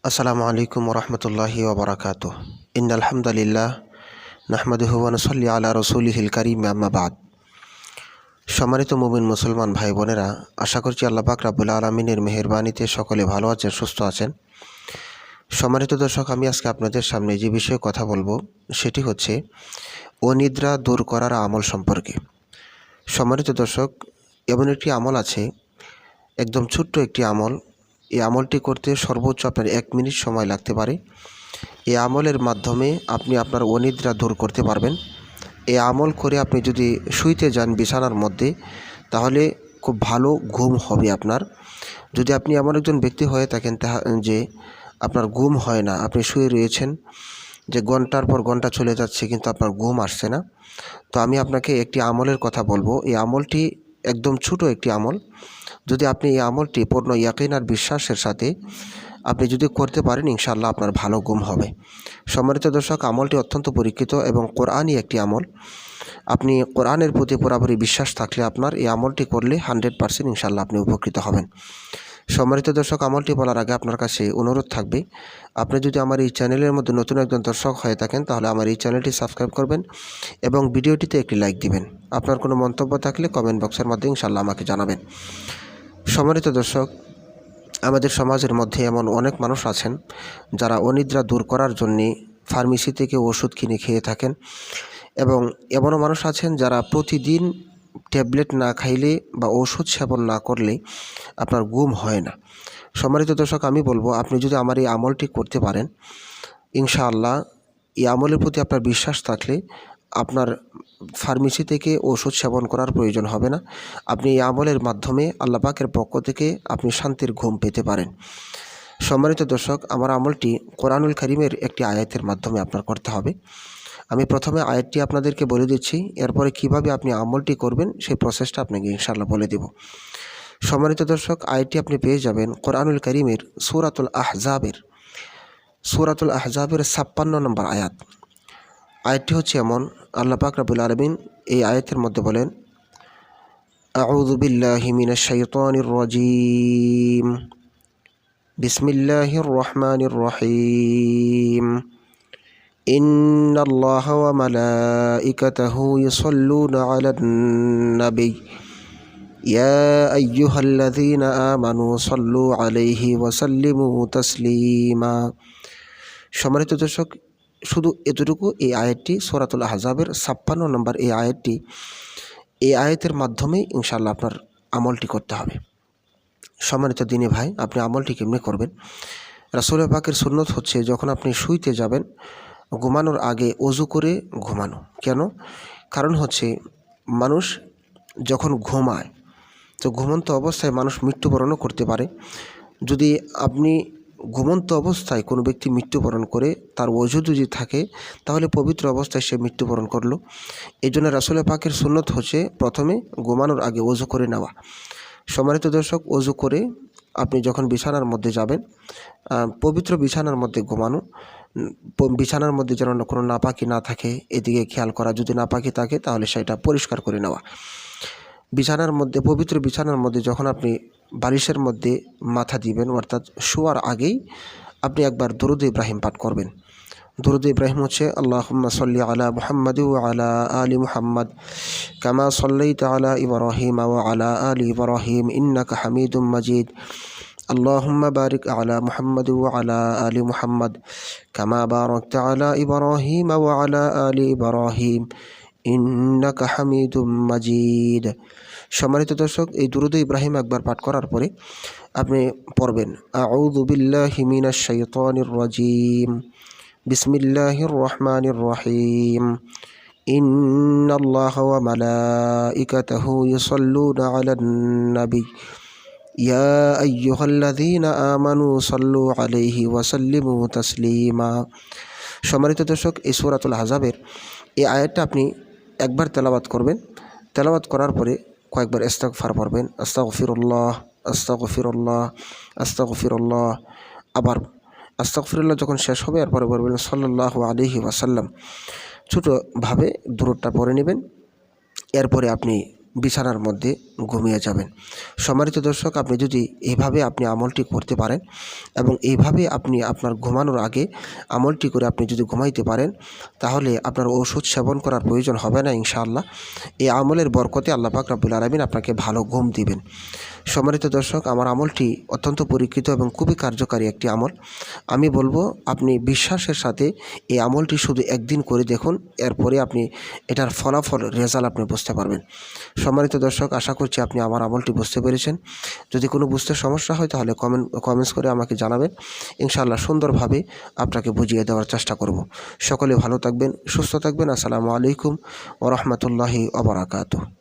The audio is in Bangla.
আসসালামু আলাইকুম ওরহমতুল্লাহি ওবরাকাতুহ। ইন্নাল হামদুলিল্লাহ নাহমাদুহু ওয়া নুসাল্লি আলা রাসূলিহিল কারীম, আম্মা বাদ। সম্মানিত মুমিন মুসলমান ভাই বোনেরা, আশা করছি আল্লাহ পাক রাব্বুল আলামিনের মেহেরবানিতে সকলে ভালো আছেন, সুস্থ আছেন। সম্মানিত দর্শক, আমি আজকে আপনাদের সামনে যে বিষয়ে কথা বলবো সেটি হচ্ছে অনিদ্রা দূর করার আমল সম্পর্কে। সম্মানিত দর্শক, এমন একটি আমল আছে, একদম ছোট্ট একটি আমল। এই আমলটি করতে সর্বোচ্চ আপনার 1 মিনিট সময় লাগতে পারে। এই আমলের মাধ্যমে আপনি আপনার অনিদ্রা দূর করতে পারবেন। এই আমল করে আপনি যদি শুইতে যান বিছানার মধ্যে, তাহলে খুব ভালো ঘুম হবে আপনার। যদি আপনি এমন একজন ব্যক্তি হয়ে থাকেন যে আপনার ঘুম হয় না, আপনি শুয়ে রয়েছেন, যে ঘন্টার পর ঘন্টা চলে যাচ্ছে কিন্তু আপনার ঘুম আসছে না, তো আমি আপনাকে একটি আমলের কথা বলবো। এই আমলটি একদম ছোট একটি আমল। যদি আপনি এই আমলটি পূর্ণ ইয়াকিন আর বিশ্বাসের সাথে আপনি যদি করতে পারেন, ইনশাআল্লাহ আপনার ভালো ঘুম হবে। সম্মানিত দর্শক, আমলটি অত্যন্ত পরীক্ষিত এবং কোরআনই একটি আমল। আপনি কোরআনের প্রতি পুরোপুরি বিশ্বাস থাকলে আপনার এই আমলটি করলে 100% ইনশাআল্লাহ আপনি উপকৃত হবেন। সম্মানিত দর্শক, আমলটি বলার আগে আপনার কাছে অনুরোধ থাকবে, আপনি যদি আমার এই চ্যানেলের মধ্যে নতুন একজন দর্শক হয়ে থাকেন, তাহলে আমার এই চ্যানেলটি সাবস্ক্রাইব করবেন এবং ভিডিওটিতে একটি লাইক দিবেন। আপনার কোনো মন্তব্য থাকলে কমেন্ট বক্সের মধ্যে ইনশাআল্লাহ আমাকে জানাবেন। সম্মানিত দর্শক, আমাদের সমাজের মধ্যে এমন অনেক মানুষ আছেন যারা অনিদ্রা দূর করার জন্যে ফার্মেসি থেকে ওষুধ কিনে খেয়ে থাকেন, এবং এমনও মানুষ আছেন যারা প্রতিদিন ট্যাবলেট না খাইলে বা ওষুধ সেবন না করলে আপনার ঘুম হয় না। সম্মানিত দর্শক, আমি বলবো, আপনি যদি আমার এই আমলটি করতে পারেন, ইনশাআল্লাহ এই আমলের প্রতি আপনার বিশ্বাস থাকলে আপনার ফার্মেসি থেকে ওষুধ সেবন করার প্রয়োজন হবে না। আপনি এই আমলের মাধ্যমে আল্লাহ পাকের পক্ষ থেকে আপনি শান্তির ঘুম পেতে পারেন। সম্মানিত দর্শক, আমার আমলটি কোরআনুল কারীমের একটি আয়াতের মাধ্যমে আপনার করতে হবে। আমি প্রথমে আয়াতটি আপনাদেরকে বলে দিচ্ছি, এরপরে কিভাবে আপনি আমলটি করবেন সেই প্রসেসটা আপনাকে ইনশাআল্লাহ বলে দেব। সম্মানিত দর্শক, আয়াতটি আপনি পেয়ে যাবেন কোরআনুল কারীমের সূরাতুল আহজাবের 56 নম্বর আয়াত। আয়াতটি হচ্ছে এমন, আল্লাহ পাক রব্বুল আলামিন এই আয়াতের মধ্যে বলেন, আউযু বিল্লাহি মিনাশ শাইতানির রাজীম, বিসমিল্লাহির রহমানির রহিম, ইন্নাল্লাহা ওয়া মালাইকাতাহু ইউসাল্লুনা আলান নবী ইয়া আইয়ুহাল্লাযীনা আমানু সাল্লু আলাইহি ওয়া সাল্লিমু তাসলিমা। সম্মানিত দর্শক, শুধু এতটুকু, এই আয়াতটি সূরাতুল আহজাবের 56 নম্বর এই আয়াতটি, এই আয়াতের মাধ্যমেই ইনশাআল্লাহ আপনার আমলটি করতে হবে। সম্মানিত দিনী ভাই, আপনি আমলটি কেমনে করবেন? রাসূল পাকের সুন্নত হচ্ছে, যখন আপনি শুইতে যাবেন, ঘুমানোর আগে ওযু করে ঘুমানো। কেন? কারণ হচ্ছে, মানুষ যখন ঘুমায়, তো ঘুমন্ত অবস্থায় মানুষ মৃত্যুবরণও করতে পারে। যদি আপনি ঘুমন্ত অবস্থায় কোনো ব্যক্তি মৃত্যুবরণ করে, তার ওযু যদি থাকে, তাহলে পবিত্র অবস্থায় সে মৃত্যুবরণ করলো। এই জন্য রাসূল পাকের সুন্নত হচ্ছে প্রথমে ঘুমানোর আগে ওযু করে নেওয়া। সম্মানিত দর্শক, ওযু করে আপনি যখন বিছানার মধ্যে যাবেন, পবিত্র বিছানার মধ্যে ঘুমানো। বিছানার মধ্যে যেন কোনো নাপাকি না থাকে, এদিকে খেয়াল করা। যদি নাপাকি থাকে তাহলে সেটা পরিষ্কার করে নেওয়া। বিছানার মধ্যে, পবিত্র বিছানার মধ্যে যখন আপনি বালিশের মধ্যে মাথা দিবেন, অর্থাৎ শোয়ার আগেই আপনি একবার দরুদ ইব্রাহিম পাঠ করবেন। দরুদ ইব্রাহিম হচ্ছে, আল্লাহুম্মা সাল্লি আলা মুহাম্মাদ ওয়া আলা আলি মুহাম্মাদ কামা সাল্লাইতা আলা ইব্রাহিম ওয়া আলা আলি ইব্রাহিম ইন্নাকা হামিদুম মাজিদ। আল্লাহুম্মা বারিক আলা মুহাম্মাদ ওয়া আলা আলি মুহাম্মাদ কামা বারাকতা আলা ইব্রাহিম ওয়া আলা আলি ইব্রাহিম ইন্নাকা হামিদুম মাজিদ। সম্মানিত দর্শক, এই দুরূদ ইব্রাহিম একবার পাঠ করার পরে আপনি পড়বেন, আউযু বিল্লাহি মিনাশ শাইতানির রাজীম, বিসমিল্লাহির রহমানির রহিম, ইন্নাল্লাহা ওয়া মালাইকাতাহু ইউসাল্লুনা আলান নবী ইয়া আইয়ুহাল্লাযীনা আমানু সাল্লু আলাইহি ওয়া সাল্লিমু তাসলিমা। সম্মানিত দর্শক, এই সূরাতুল আহজাবের এই আয়াতটা আপনি একবার তেলাওয়াত করবেন। তেলাওয়াত করার পরে কয়েকবার ইস্তিগফার পড়বেন, আস্তাগফিরুল্লাহ আস্তাগফিরুল্লাহ আস্তাগফিরুল্লাহ। আবার আস্তাগফিরুল্লাহ যখন শেষ হবে, এরপরে বলবেন সাল্লাল্লাহু আলাইহি ওয়াসাল্লাম। ছোটোভাবে দরুদটা পড়ে নেবেন। এরপরে আপনি বিছানার মধ্যে ঘুমিয়ে যাবেন। সম্মানিত দর্শক, আপনি যদি এইভাবে আপনি আমলটি করতে পারেন এবং এইভাবে আপনি আপনার ঘুমানোর আগে আমলটি করে আপনি যদি ঘুমাইতে পারেন, তাহলে আপনার ওষুধ সেবন করার প্রয়োজন হবে না ইনশাআল্লাহ। এই আমলের বরকতে আল্লাহ পাক রব্বুল আলামিন আপনাকে ভালো ঘুম দিবেন। সম্মানিত দর্শক, আমার আমলটি অত্যন্ত পরীক্ষিত এবং খুবই কার্যকারী একটি আমল। আমি বলবো আপনি বিশ্বাসের সাথে এই আমলটি শুধু একদিন করে দেখুন, এরপরে আপনি এটার ফলাফল রেজাল্ট আপনি বুঝতে পারবেন। সম্মানিত দর্শক, আশা করছি আপনি আমার আমলটি বুঝতে পেরেছেন। যদি কোনো বুঝতে সমস্যা হয় তাহলে কমেন্টস করে আমাকে জানাবেন। ইনশাআল্লাহ সুন্দরভাবে আপনাকে বুঝিয়ে দেওয়ার চেষ্টা করব। সকলে ভালো থাকবেন, সুস্থ থাকবেন। আসসালামু আলাইকুম ওয়া রাহমাতুল্লাহি ওয়া বারাকাতুহু।